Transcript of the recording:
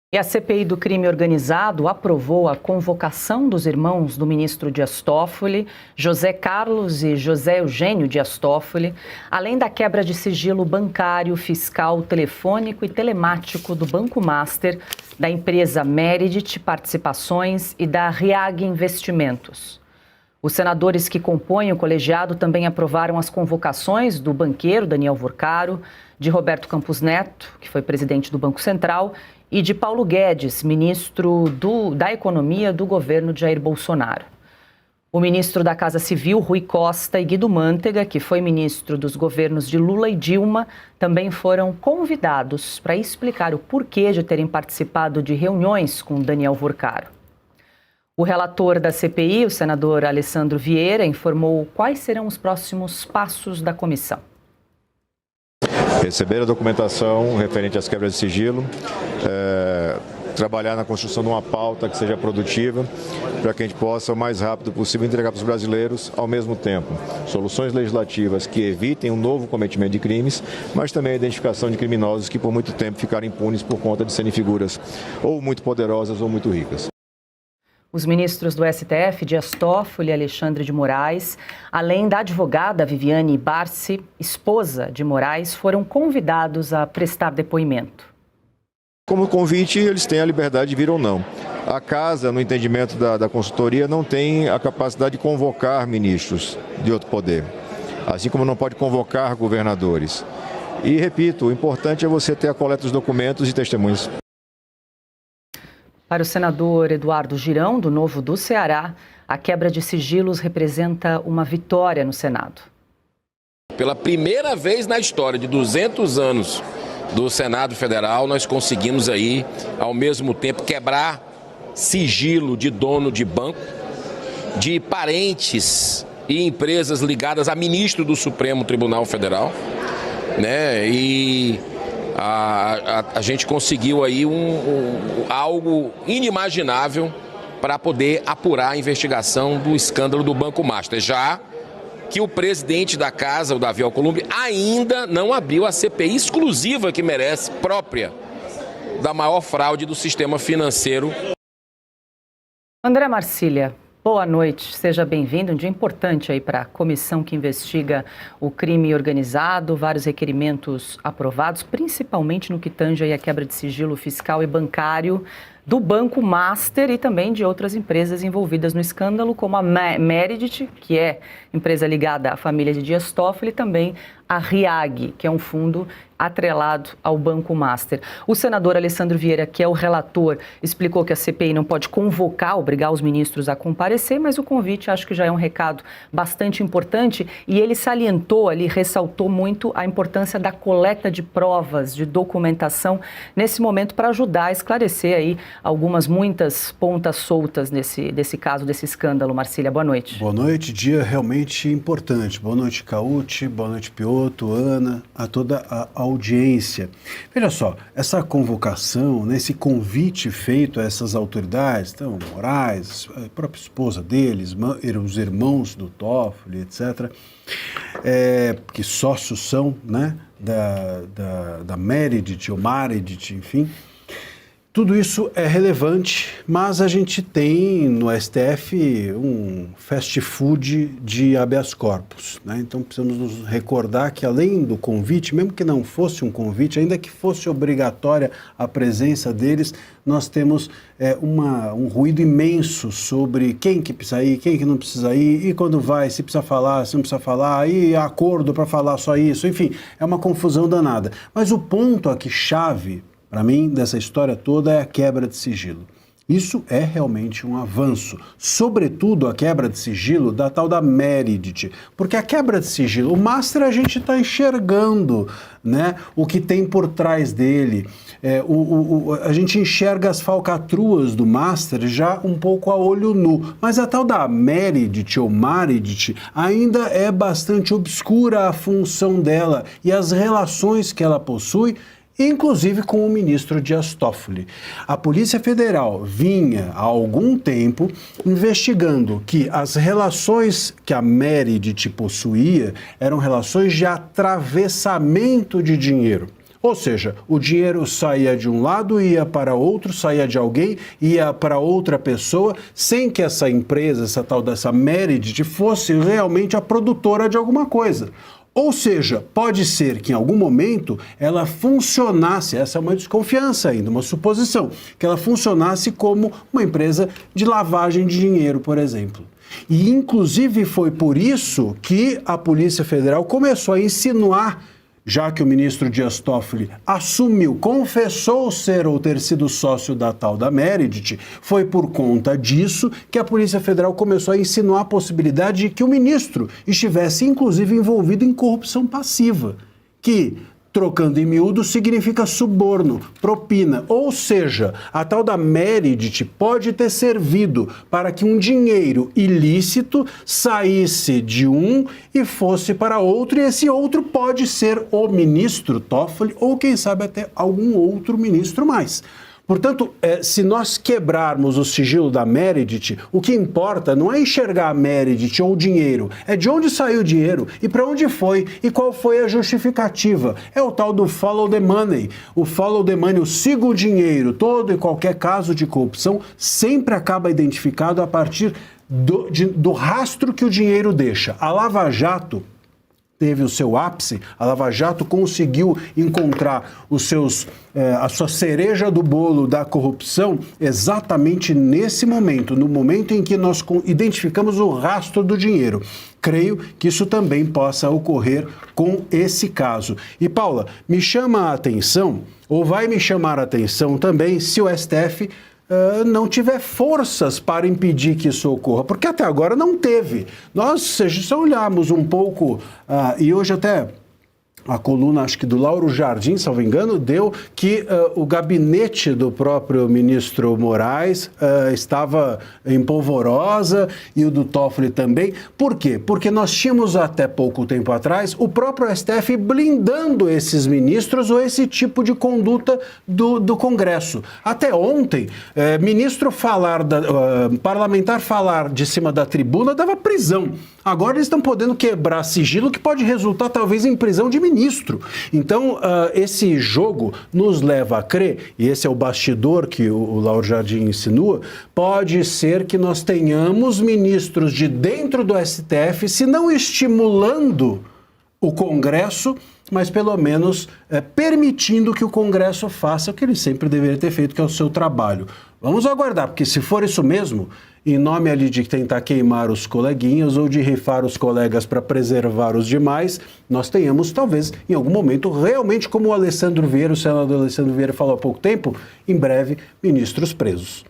E a CPI do crime organizado aprovou a convocação dos irmãos do ministro Dias Toffoli, José Carlos e José Eugênio Dias Toffoli, além da quebra de sigilo bancário, fiscal, telefônico e telemático do Banco Master, da empresa Meredith Participações e da RIAG Investimentos. Os senadores que compõem o colegiado também aprovaram as convocações do banqueiro Daniel Vorcaro, de Roberto Campos Neto, que foi presidente do Banco Central, e de Paulo Guedes, ministro da Economia do governo de Jair Bolsonaro. O ministro da Casa Civil, Rui Costa, e Guido Mantega, que foi ministro dos governos de Lula e Dilma, também foram convidados para explicar o porquê de terem participado de reuniões com Daniel Vorcaro. O relator da CPI, o senador Alessandro Vieira, informou quais serão os próximos passos da comissão. Receber a documentação referente às quebras de sigilo, trabalhar na construção de uma pauta que seja produtiva, para que a gente possa, o mais rápido possível, entregar para os brasileiros, ao mesmo tempo, soluções legislativas que evitem um novo cometimento de crimes, mas também a identificação de criminosos que por muito tempo ficaram impunes por conta de serem figuras ou muito poderosas ou muito ricas. Os ministros do STF, Dias Toffoli e Alexandre de Moraes, além da advogada Viviane Barsi, esposa de Moraes, foram convidados a prestar depoimento. Como convite, eles têm a liberdade de vir ou não. A Casa, no entendimento da consultoria, não tem a capacidade de convocar ministros de outro poder, assim como não pode convocar governadores. E, repito, o importante é você ter a coleta dos documentos e testemunhas. Para o senador Eduardo Girão, do Novo do Ceará, a quebra de sigilos representa uma vitória no Senado. Pela primeira vez na história de 200 anos do Senado Federal, nós conseguimos aí, ao mesmo tempo, quebrar sigilo de dono de banco, de parentes e empresas ligadas a ministro do Supremo Tribunal Federal, né? E a gente conseguiu aí algo inimaginável para poder apurar a investigação do escândalo do Banco Master, já que o presidente da casa, o Davi Alcolumbre, ainda não abriu a CPI exclusiva que merece, própria da maior fraude do sistema financeiro. André Marcília, boa noite, seja bem-vindo. Um dia importante aí para a comissão que investiga o crime organizado, vários requerimentos aprovados, principalmente no que tange aí a quebra de sigilo fiscal e bancário do Banco Master e também de outras empresas envolvidas no escândalo, como a Meredith, que é empresa ligada à família de Dias Toffoli, e também a RIAG, que é um fundo atrelado ao Banco Master. O senador Alessandro Vieira, que é o relator, explicou que a CPI não pode convocar, obrigar os ministros a comparecer, mas o convite acho que já é um recado bastante importante e ele salientou ali, ressaltou muito a importância da coleta de provas, de documentação nesse momento para ajudar a esclarecer aí muitas pontas soltas desse caso, desse escândalo. Marcília, boa noite. Boa noite, dia realmente importante. Boa noite, Cauti, boa noite, Pioto, Ana, a toda a audiência. Veja só, essa convocação, né, esse convite feito a essas autoridades, então, Moraes, a própria esposa deles, os irmãos do Toffoli, etc., que sócios são, né, da Meredith ou Maredith, enfim. Tudo isso é relevante, mas a gente tem no STF um fast food de habeas corpus, né? Então precisamos nos recordar que além do convite, mesmo que não fosse um convite, ainda que fosse obrigatória a presença deles, nós temos um ruído imenso sobre quem que precisa ir, quem que não precisa ir, e quando vai, se precisa falar, se não precisa falar, e acordo para falar só isso, enfim, é uma confusão danada. Mas o ponto aqui chave para mim, dessa história toda, é a quebra de sigilo. Isso é realmente um avanço, sobretudo a quebra de sigilo da tal da Meredith, porque a quebra de sigilo, o Master a gente está enxergando, né, o que tem por trás dele, a gente enxerga as falcatruas do Master já um pouco a olho nu, mas a tal da Meredith ou Maredith ainda é bastante obscura a função dela e as relações que ela possui, inclusive com o ministro Dias Toffoli. A Polícia Federal vinha há algum tempo investigando que as relações que a Meredith possuía eram relações de atravessamento de dinheiro. Ou seja, o dinheiro saía de um lado, ia para outro, saía de alguém, ia para outra pessoa, sem que essa empresa, essa tal dessa Meredith, fosse realmente a produtora de alguma coisa. Ou seja, pode ser que em algum momento ela funcionasse, essa é uma desconfiança ainda, uma suposição, que ela funcionasse como uma empresa de lavagem de dinheiro, por exemplo. E inclusive foi por isso que a Polícia Federal começou a insinuar, já que o ministro Dias Toffoli assumiu, confessou ser ou ter sido sócio da tal da Meredith, foi por conta disso que a Polícia Federal começou a insinuar a possibilidade de que o ministro estivesse inclusive envolvido em corrupção passiva, que, trocando em miúdo, significa suborno, propina. Ou seja, a tal da Meredith pode ter servido para que um dinheiro ilícito saísse de um e fosse para outro, e esse outro pode ser o ministro Toffoli ou, quem sabe, até algum outro ministro mais. Portanto, se nós quebrarmos o sigilo da Meredith, o que importa não é enxergar a Meredith ou o dinheiro, é de onde saiu o dinheiro e para onde foi e qual foi a justificativa. É o tal do follow the money. O follow the money, o siga o dinheiro, todo e qualquer caso de corrupção sempre acaba identificado a partir do rastro que o dinheiro deixa. A Lava Jato teve o seu ápice, a Lava Jato conseguiu encontrar a sua cereja do bolo da corrupção exatamente nesse momento, no momento em que nós identificamos o rastro do dinheiro. Creio que isso também possa ocorrer com esse caso. E, Paula, me chama a atenção, ou vai me chamar a atenção também, se o STF não tiver forças para impedir que isso ocorra, porque até agora não teve. Nós, se só olharmos um pouco, e hoje até a coluna, acho que do Lauro Jardim, salvo engano, deu que o gabinete do próprio ministro Moraes estava em polvorosa e o do Toffoli também. Por quê? Porque nós tínhamos até pouco tempo atrás o próprio STF blindando esses ministros ou esse tipo de conduta do Congresso. Até ontem, parlamentar falar de cima da tribuna dava prisão. Agora eles estão podendo quebrar sigilo que pode resultar talvez em prisão de ministro. Então, esse jogo nos leva a crer, e esse é o bastidor que o Lauro Jardim insinua, pode ser que nós tenhamos ministros de dentro do STF, se não estimulando o Congresso, mas pelo menos permitindo que o Congresso faça o que ele sempre deveria ter feito, que é o seu trabalho. Vamos aguardar, porque se for isso mesmo, em nome ali de tentar queimar os coleguinhas ou de rifar os colegas para preservar os demais, nós tenhamos, talvez, em algum momento, realmente como o Alessandro Vieira, o senador Alessandro Vieira falou há pouco tempo, em breve, ministros presos.